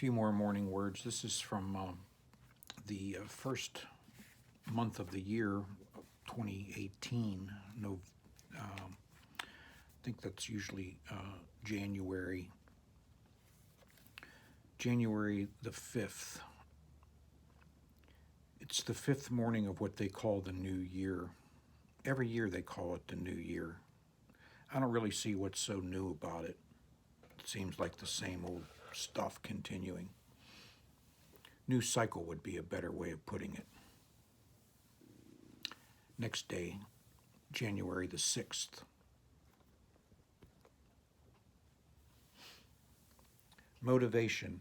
few more morning words. This is from the first month of the year, 2018. No, I think that's usually January. January the 5th. It's the fifth morning of what they call the new year. Every year they call it the new year. I don't really see what's so new about it. It seems like the same old stuff continuing. New cycle would be a better way of putting it. Next day, January the 6th. Motivation.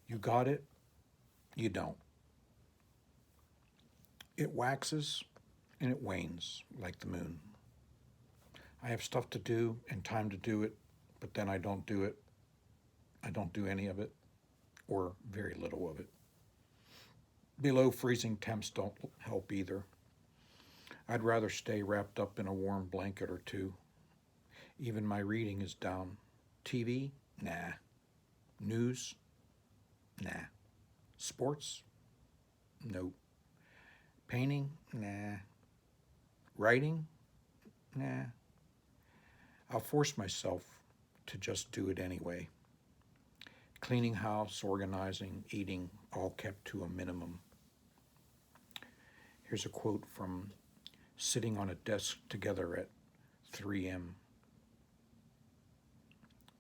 You got it, you don't. It waxes and it wanes like the moon. I have stuff to do and time to do it, but then I don't do it. I don't do any of it, or very little of it. Below freezing temps don't help either. I'd rather stay wrapped up in a warm blanket or two. Even my reading is down. TV? Nah. News? Nah. Sports? Nope. Painting? Nah. Writing? Nah. I'll force myself to just do it anyway. Cleaning house, organizing, eating, all kept to a minimum. Here's a quote from Sitting on a Desk Together at 3 a.m.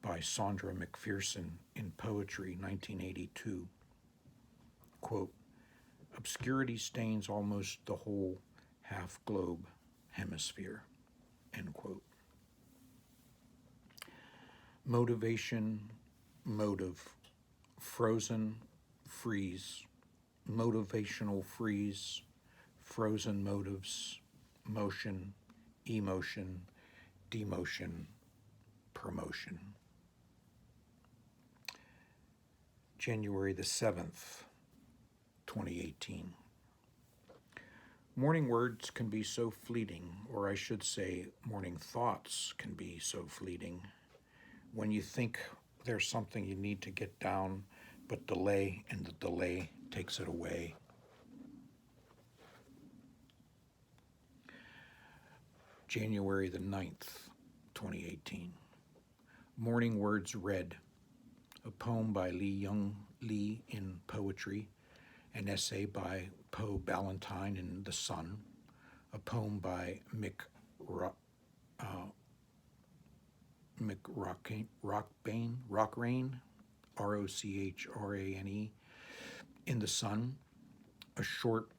by Sandra McPherson in Poetry, 1982. Quote, obscurity stains almost the whole half-globe hemisphere, end quote. Motivation, motive, frozen, freeze, motivational freeze, frozen motives, motion, emotion, demotion, promotion. January the 7th, 2018. Morning words can be so fleeting, or I should say, morning thoughts can be so fleeting. When you think there's something you need to get down, but delay, and the delay takes it away. January the 9th, 2018. Morning words read. A poem by Lee Young Lee in Poetry, an essay by Poe Ballantine in The Sun, a poem by Mick Rockrane, Rochrane, in The Sun, a short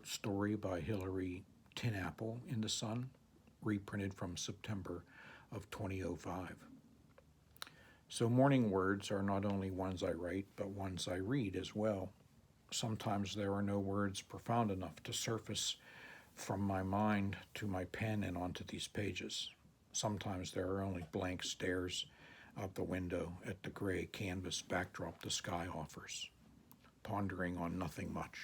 story by Hilary Tinapple in The Sun, reprinted from September of 2005. So morning words are not only ones I write, but ones I read as well. Sometimes there are no words profound enough to surface from my mind to my pen and onto these pages. Sometimes there are only blank stares out the window at the gray canvas backdrop the sky offers, pondering on nothing much.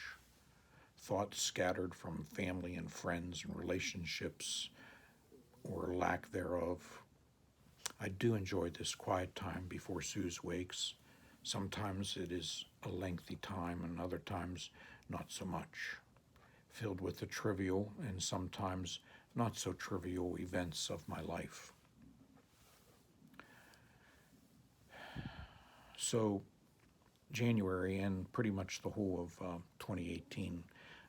Thoughts scattered from family and friends and relationships, or lack thereof. I do enjoy this quiet time before Suze wakes. Sometimes it is a lengthy time, and other times not so much, filled with the trivial and sometimes not so trivial events of my life. So January and pretty much the whole of 2018,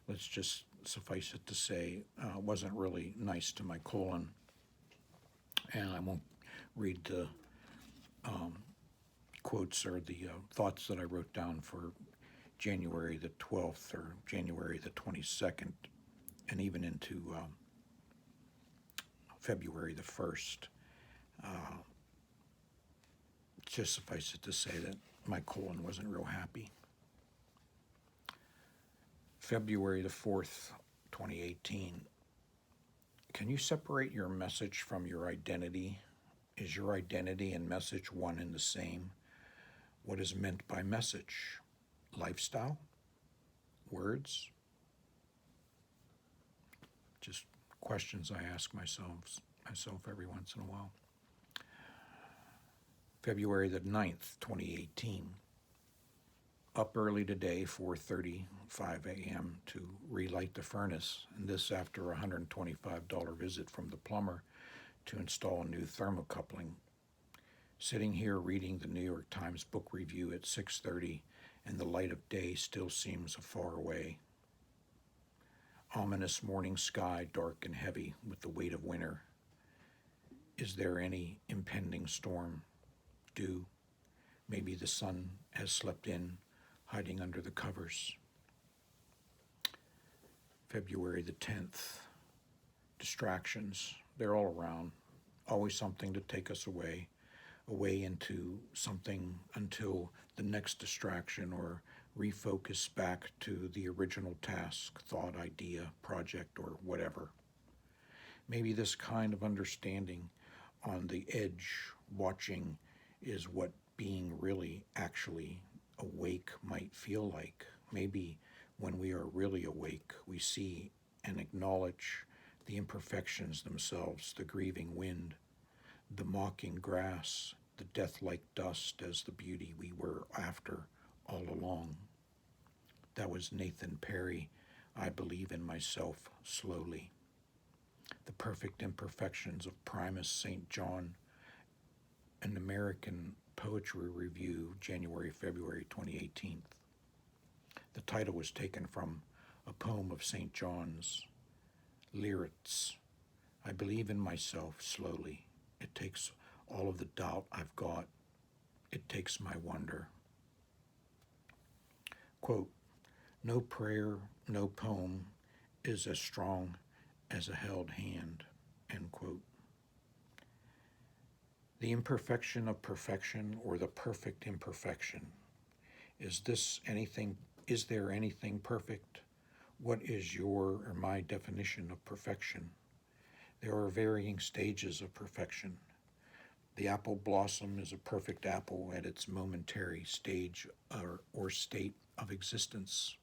let's just suffice it to say, wasn't really nice to my colon. And I won't read the quotes or the thoughts that I wrote down for January the 12th or January the 22nd, and even into February the 1st. Just suffice it to say that my colon wasn't real happy. February the 4th, 2018. Can you separate your message from your identity? Is your identity and message one and the same? What is meant by message? Lifestyle? Words? Just questions I ask myself every once in a while. February the 9th, 2018. Up early today, 4:35 a.m., to relight the furnace, and this after a $125 visit from the plumber to install a new thermocoupling. Sitting here reading the New York Times book review at 6:30, and the light of day still seems far away. Ominous morning sky, dark and heavy with the weight of winter. Is there any impending storm? Dew? Maybe the sun has slept in, hiding under the covers. February the 10th. Distractions. They're all around. Always something to take us away into something until the next distraction or refocus back to the original task, thought, idea, project, or whatever. Maybe this kind of understanding on the edge, watching, is what being really actually awake might feel like. Maybe when we are really awake, we see and acknowledge the imperfections themselves, the grieving wind, the mocking grass, the death-like dust as the beauty we were after all along. That was Nathan Perry, I Believe in Myself Slowly. The Perfect Imperfections of Primus St. John, an American Poetry Review, January, February 2018. The title was taken from a poem of St. John's, Lyrics. I believe in myself slowly. It takes all of the doubt I've got. It takes my wonder. Quote, no prayer, no poem is as strong as a held hand, end quote. The imperfection of perfection, or the perfect imperfection. Is there anything perfect? What is your or my definition of perfection? There are varying stages of perfection. The apple blossom is a perfect apple at its momentary stage or state of existence.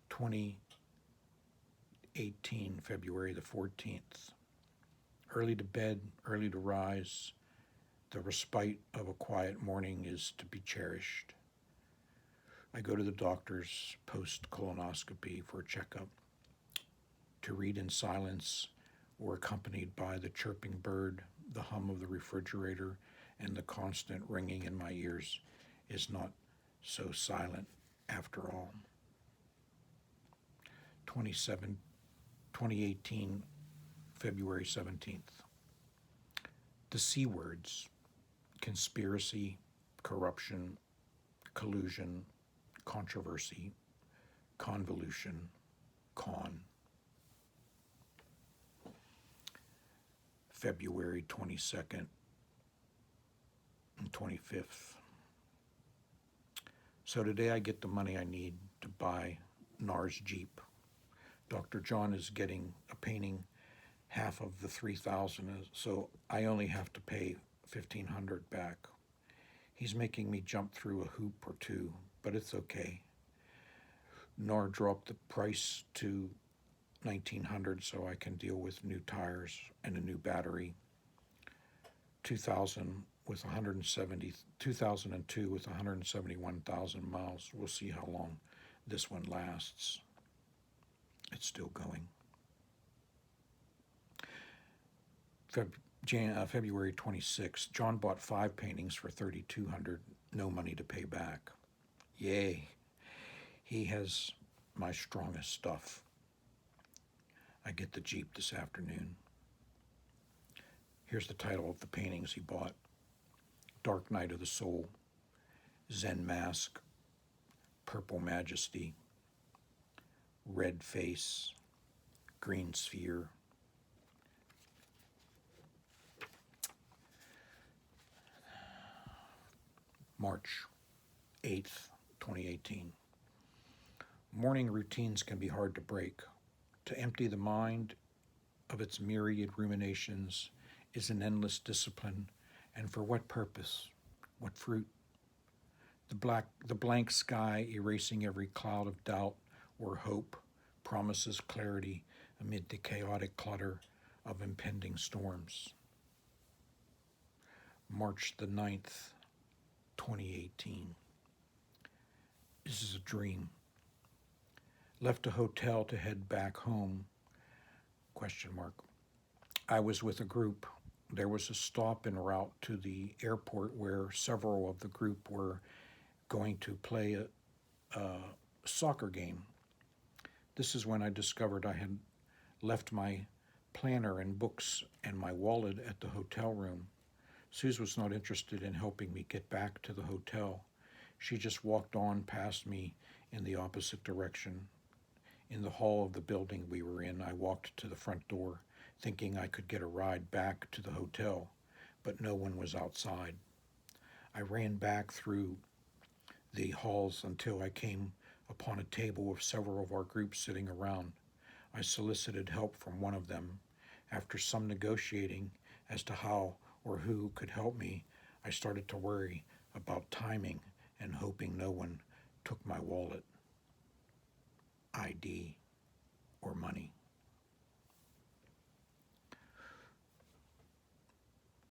2018, February the 14th. Early to bed, early to rise. The respite of a quiet morning is to be cherished. I go to the doctor's post-colonoscopy for a checkup. To read in silence or accompanied by the chirping bird, the hum of the refrigerator, and the constant ringing in my ears is not so silent after all. 2018, February 17th. The C words: conspiracy, corruption, collusion, controversy, convolution, con. February 22nd and 25th. So today I get the money I need to buy NARS Jeep. Dr. John is getting a painting half of the $3,000, so I only have to pay $1,500 back. He's making me jump through a hoop or two, but it's okay. NAR dropped the price to $1,900 so I can deal with new tires and a new battery. 2002 with 171,000 miles. We'll see how long this one lasts. It's still going. February 26th, John bought 5 paintings for $3,200, no money to pay back. Yay, he has my strongest stuff. I get the Jeep this afternoon. Here's the title of the paintings he bought: Dark Night of the Soul, Zen Mask, Purple Majesty, Red Face, Green Sphere, March 8th, 2018. Morning routines can be hard to break. To empty the mind of its myriad ruminations is an endless discipline, and for what purpose? What fruit? The blank sky erasing every cloud of doubt or hope promises clarity amid the chaotic clutter of impending storms. March the 9th, 2018. This is a dream. Left a hotel to head back home, question mark. I was with a group. There was a stop en route to the airport where several of the group were going to play a soccer game. This is when I discovered I had left my planner and books and my wallet at the hotel room. Suze was not interested in helping me get back to the hotel. She just walked on past me in the opposite direction. In the hall of the building we were in, I walked to the front door, thinking I could get a ride back to the hotel, but no one was outside. I ran back through the halls until I came upon a table with several of our groups sitting around. I solicited help from one of them. After some negotiating as to how or who could help me, I started to worry about timing and hoping no one took my wallet, ID, or money.